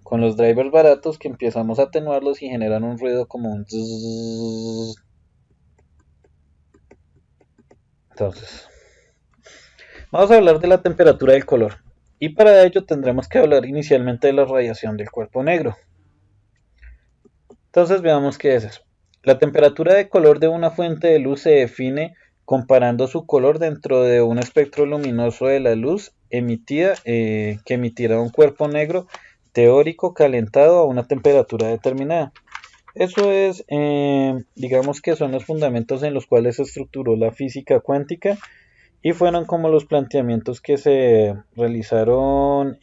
[SPEAKER 1] los drivers baratos, que empezamos a atenuarlos y generan un ruido como un zzzz. Entonces, vamos a hablar de la temperatura del color. Y para ello tendremos que hablar inicialmente de la radiación del cuerpo negro. Entonces veamos qué es eso. La temperatura de color de una fuente de luz se define comparando su color dentro de un espectro luminoso de la luz emitida, que emitirá un cuerpo negro teórico calentado a una temperatura determinada. Eso es, digamos que son los fundamentos en los cuales se estructuró la física cuántica y fueron como los planteamientos que se realizaron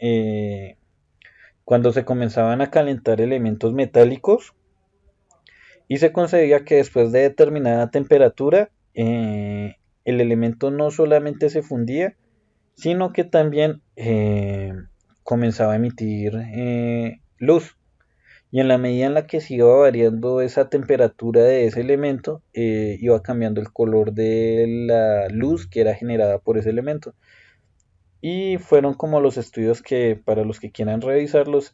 [SPEAKER 1] cuando se comenzaban a calentar elementos metálicos, y se concebía que después de determinada temperatura el elemento no solamente se fundía, sino que también comenzaba a emitir luz. Y en la medida en la que se iba variando esa temperatura de ese elemento, iba cambiando el color de la luz que era generada por ese elemento. y fueron como los estudios que, para los que quieran revisarlos,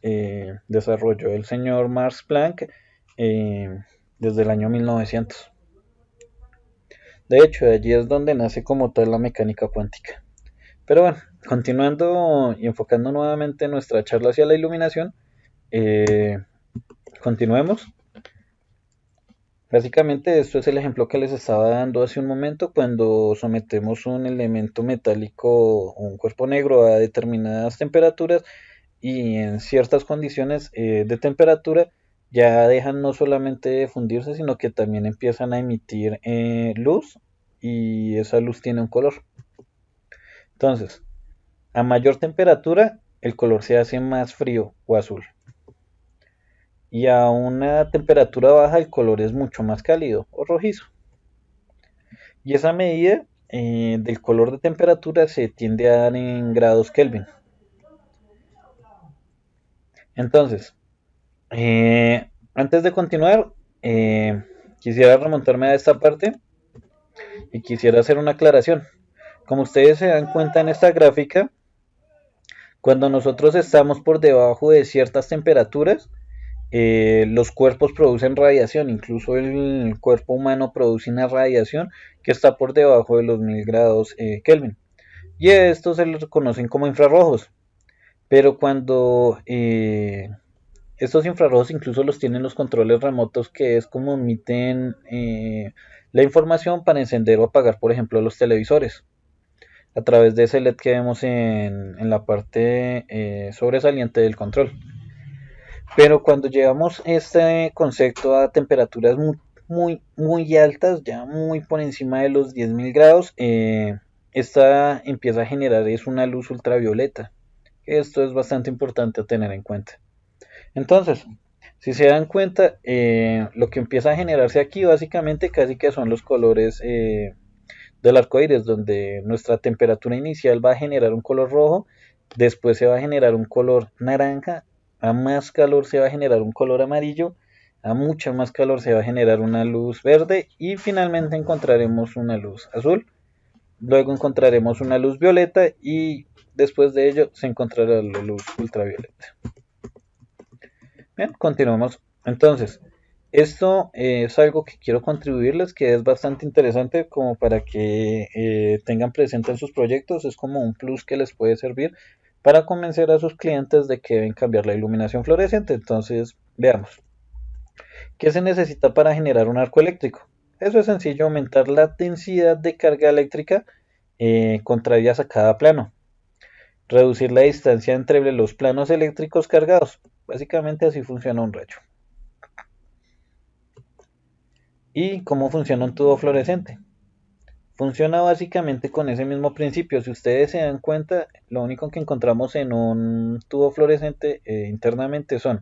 [SPEAKER 1] desarrolló el señor Max Planck eh, desde el año 1900. De hecho, allí es donde nace como tal la mecánica cuántica. Pero bueno, continuando y enfocando nuevamente nuestra charla hacia la iluminación, eh, continuemos. Básicamente esto es el ejemplo que les estaba dando hace un momento cuando sometemos un elemento metálico o un cuerpo negro a determinadas temperaturas y en ciertas condiciones de temperatura ya dejan no solamente de fundirse sino que también empiezan a emitir luz y esa luz tiene un color. Entonces, a mayor temperatura el color se hace más frío o azul y a una temperatura baja el color es mucho más cálido o rojizo. Y esa medida del color de temperatura se tiende a dar en grados Kelvin. Entonces, antes de continuar, quisiera remontarme a esta parte y quisiera hacer una aclaración. Como ustedes se dan cuenta en esta gráfica, cuando nosotros estamos por debajo de ciertas temperaturas, los cuerpos producen radiación, incluso el cuerpo humano produce una radiación que está por debajo de los 1000 grados Kelvin. Y a estos se los conocen como infrarrojos. Pero cuando estos infrarrojos incluso los tienen los controles remotos, que es como emiten la información para encender o apagar, por ejemplo, los televisores, a través de ese LED que vemos en la parte sobresaliente del control. Pero cuando llevamos este concepto a temperaturas muy altas, ya muy por encima de los 10.000 grados, esta empieza a generar es una luz ultravioleta. Esto es bastante importante a tener en cuenta. Entonces, si se dan cuenta, lo que empieza a generarse aquí básicamente casi que son los colores del arco iris, donde nuestra temperatura inicial va a generar un color rojo, después se va a generar un color naranja, a más calor se va a generar un color amarillo, a mucha más calor se va a generar una luz verde y finalmente encontraremos una luz azul, luego encontraremos una luz violeta y después de ello se encontrará la luz ultravioleta. Bien, continuamos. Entonces, esto es algo que quiero contribuirles, que es bastante interesante como para que tengan presente en sus proyectos. Es como un plus que les puede servir para convencer a sus clientes de que deben cambiar la iluminación fluorescente. Entonces, veamos. ¿Qué se necesita para generar un arco eléctrico? Eso es sencillo, aumentar la densidad de carga eléctrica contrarias a cada plano. Reducir la distancia entre los planos eléctricos cargados. Básicamente así funciona un rayo. ¿Y cómo funciona un tubo fluorescente? Funciona básicamente con ese mismo principio. Si ustedes se dan cuenta, lo único que encontramos en un tubo fluorescente internamente son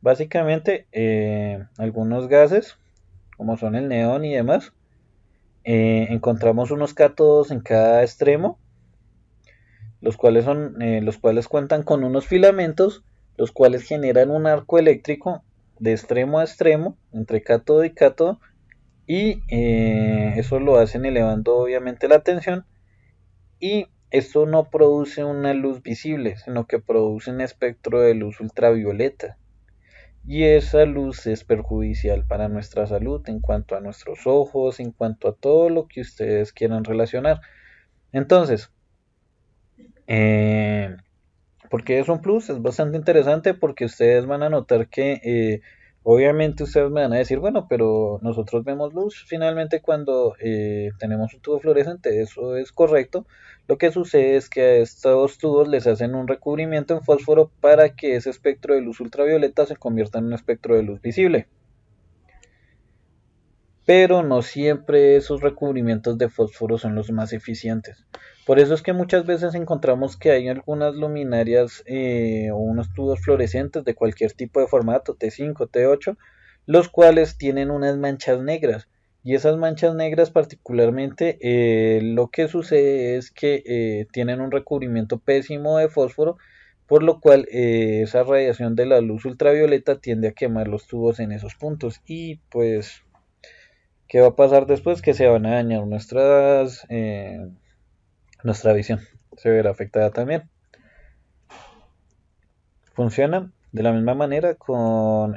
[SPEAKER 1] básicamente algunos gases, como son el neón y demás. Encontramos unos cátodos en cada extremo, los cuales cuentan con unos filamentos, los cuales generan un arco eléctrico de extremo a extremo, entre cátodo y cátodo, y eso lo hacen elevando obviamente la tensión y esto no produce una luz visible, sino que produce un espectro de luz ultravioleta y esa luz es perjudicial para nuestra salud en cuanto a nuestros ojos, en cuanto a todo lo que ustedes quieran relacionar. Entonces, eh, porque es un plus, es bastante interesante porque ustedes van a notar que obviamente ustedes me van a decir, bueno, pero nosotros vemos luz finalmente cuando tenemos un tubo fluorescente, eso es correcto. Lo que sucede es que a estos tubos les hacen un recubrimiento en fósforo para que ese espectro de luz ultravioleta se convierta en un espectro de luz visible, pero no siempre esos recubrimientos de fósforo son los más eficientes. Por eso es que muchas veces encontramos que hay algunas luminarias o unos tubos fluorescentes de cualquier tipo de formato, T5, T8, los cuales tienen unas manchas negras. Y esas manchas negras particularmente lo que sucede es que tienen un recubrimiento pésimo de fósforo, por lo cual esa radiación de la luz ultravioleta tiende a quemar los tubos en esos puntos y pues ¿qué va a pasar después? Que se van a dañar nuestra visión. se verá afectada también. Funciona de la misma manera con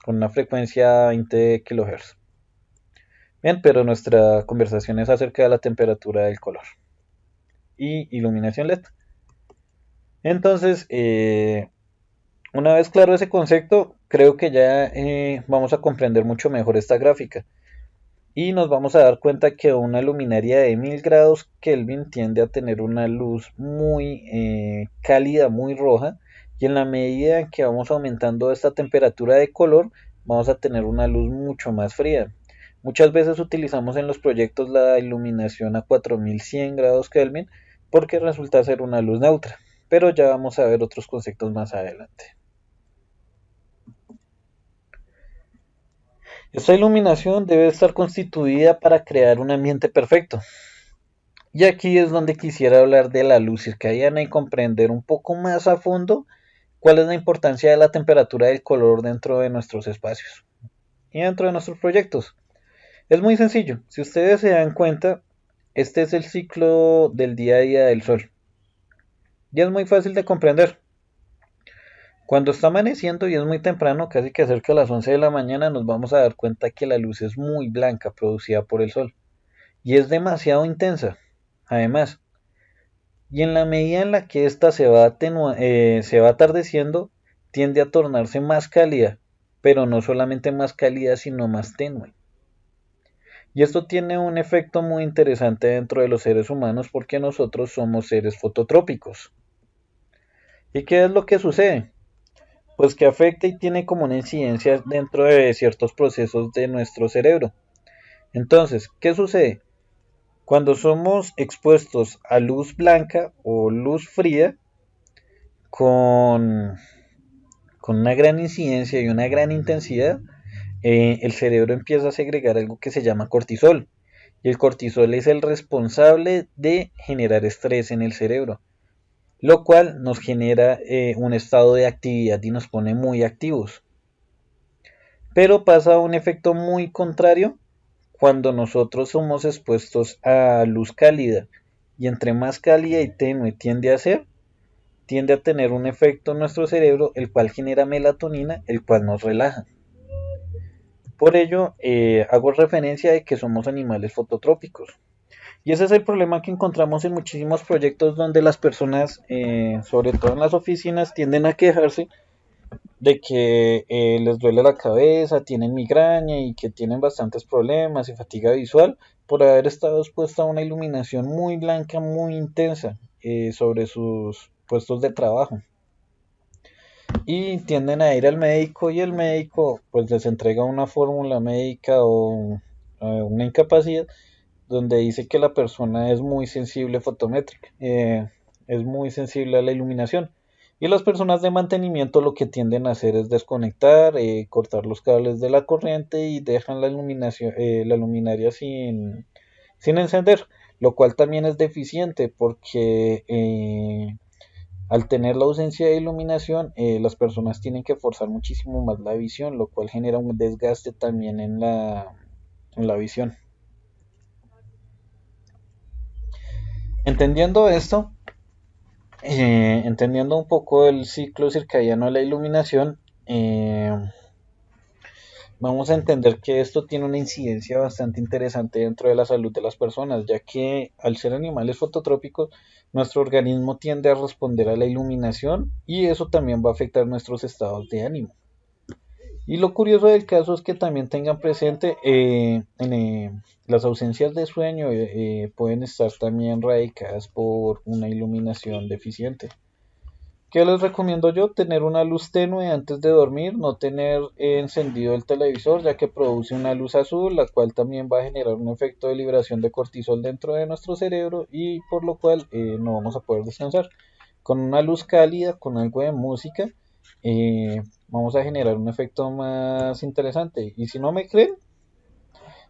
[SPEAKER 1] una frecuencia 20 kHz. Bien, pero nuestra conversación es acerca de la temperatura del color y iluminación LED. Entonces, una vez claro ese concepto, creo que ya vamos a comprender mucho mejor esta gráfica. Y nos vamos a dar cuenta que una luminaria de 1000 grados Kelvin tiende a tener una luz muy cálida, muy roja. Y en la medida en que vamos aumentando esta temperatura de color, vamos a tener una luz mucho más fría. Muchas veces utilizamos en los proyectos la iluminación a 4100 grados Kelvin porque resulta ser una luz neutra. Pero ya vamos a ver otros conceptos más adelante. Esta iluminación debe estar constituida para crear un ambiente perfecto. Y aquí es donde quisiera hablar de la luz circadiana y comprender un poco más a fondo cuál es la importancia de la temperatura del color dentro de nuestros espacios y dentro de nuestros proyectos. Es muy sencillo, si ustedes se dan cuenta, este es el ciclo del día a día del sol. Y es muy fácil de comprender. Cuando está amaneciendo y es muy temprano, casi que cerca de las 11 de la mañana, nos vamos a dar cuenta que la luz es muy blanca producida por el sol. Y es demasiado intensa. Además, y en la medida en la que ésta se va atardeciendo, tiende a tornarse más cálida, pero no solamente más cálida, sino más tenue. Y esto tiene un efecto muy interesante dentro de los seres humanos porque nosotros somos seres fototrópicos. ¿Y qué es lo que sucede? Pues que afecta y tiene como una incidencia dentro de ciertos procesos de nuestro cerebro. Entonces, ¿qué sucede? Cuando somos expuestos a luz blanca o luz fría, con, con una gran incidencia y una gran intensidad, el cerebro empieza a segregar algo que se llama cortisol. Y el cortisol es el responsable de generar estrés en el cerebro, lo cual nos genera un estado de actividad y nos pone muy activos. Pero pasa un efecto muy contrario cuando nosotros somos expuestos a luz cálida. Y entre más cálida y tenue tiende a tener un efecto en nuestro cerebro, el cual genera melatonina, el cual nos relaja. Por ello, hago referencia de que somos animales fototrópicos. Y ese es el problema que encontramos en muchísimos proyectos donde las personas, sobre todo en las oficinas, tienden a quejarse de que les duele la cabeza, tienen migraña y que tienen bastantes problemas y fatiga visual por haber estado expuesta a una iluminación muy blanca, muy intensa sobre sus puestos de trabajo. Y tienden a ir al médico y el médico pues les entrega una fórmula médica o una incapacidad donde dice que la persona es muy sensible fotométrica, es muy sensible a la iluminación. Y las personas de mantenimiento lo que tienden a hacer es desconectar, cortar los cables de la corriente y dejan la iluminación, la luminaria sin encender, lo cual también es deficiente porque al tener la ausencia de iluminación, las personas tienen que forzar muchísimo más la visión, lo cual genera un desgaste también en la visión. Entendiendo esto, entendiendo un poco el ciclo circadiano de la iluminación, vamos a entender que esto tiene una incidencia bastante interesante dentro de la salud de las personas, ya que al ser animales fototrópicos, nuestro organismo tiende a responder a la iluminación y eso también va a afectar nuestros estados de ánimo. Y lo curioso del caso es que también tengan presente las ausencias de sueño pueden estar también radicadas por una iluminación deficiente. ¿Qué les recomiendo yo? Tener una luz tenue antes de dormir, no tener encendido el televisor ya que produce una luz azul, la cual también va a generar un efecto de liberación de cortisol dentro de nuestro cerebro y por lo cual no vamos a poder descansar. Con una luz cálida, con algo de música, vamos a generar un efecto más interesante. Y si no me creen,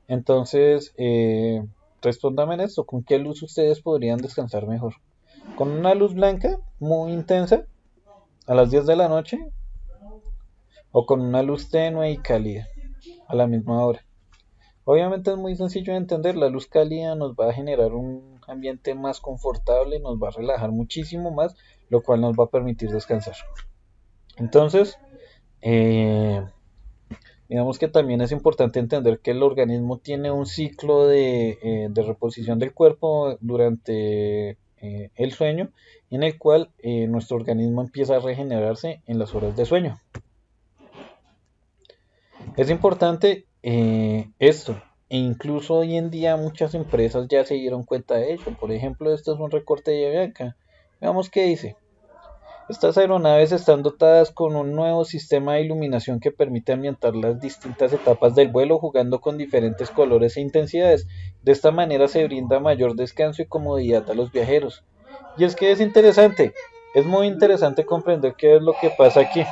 [SPEAKER 1] entonces respóndame en esto, ¿con qué luz ustedes podrían descansar mejor? ¿Con una luz blanca muy intensa a las 10 de la noche o con una luz tenue y cálida a la misma hora? Obviamente es muy sencillo de entender, la luz cálida nos va a generar un ambiente más confortable, nos va a relajar muchísimo más, lo cual nos va a permitir descansar. Entonces, eh, digamos que también es importante entender que el organismo tiene un ciclo de reposición del cuerpo durante el sueño, en el cual nuestro organismo empieza a regenerarse en las horas de sueño. Es importante esto, e incluso hoy en día muchas empresas ya se dieron cuenta de ello. Por ejemplo, esto es un recorte de Avianca. Veamos qué dice. Estas aeronaves están dotadas con un nuevo sistema de iluminación que permite ambientar las distintas etapas del vuelo jugando con diferentes colores e intensidades. De esta manera se brinda mayor descanso y comodidad a los viajeros. Y es que es interesante, es muy interesante comprender qué es lo que pasa aquí.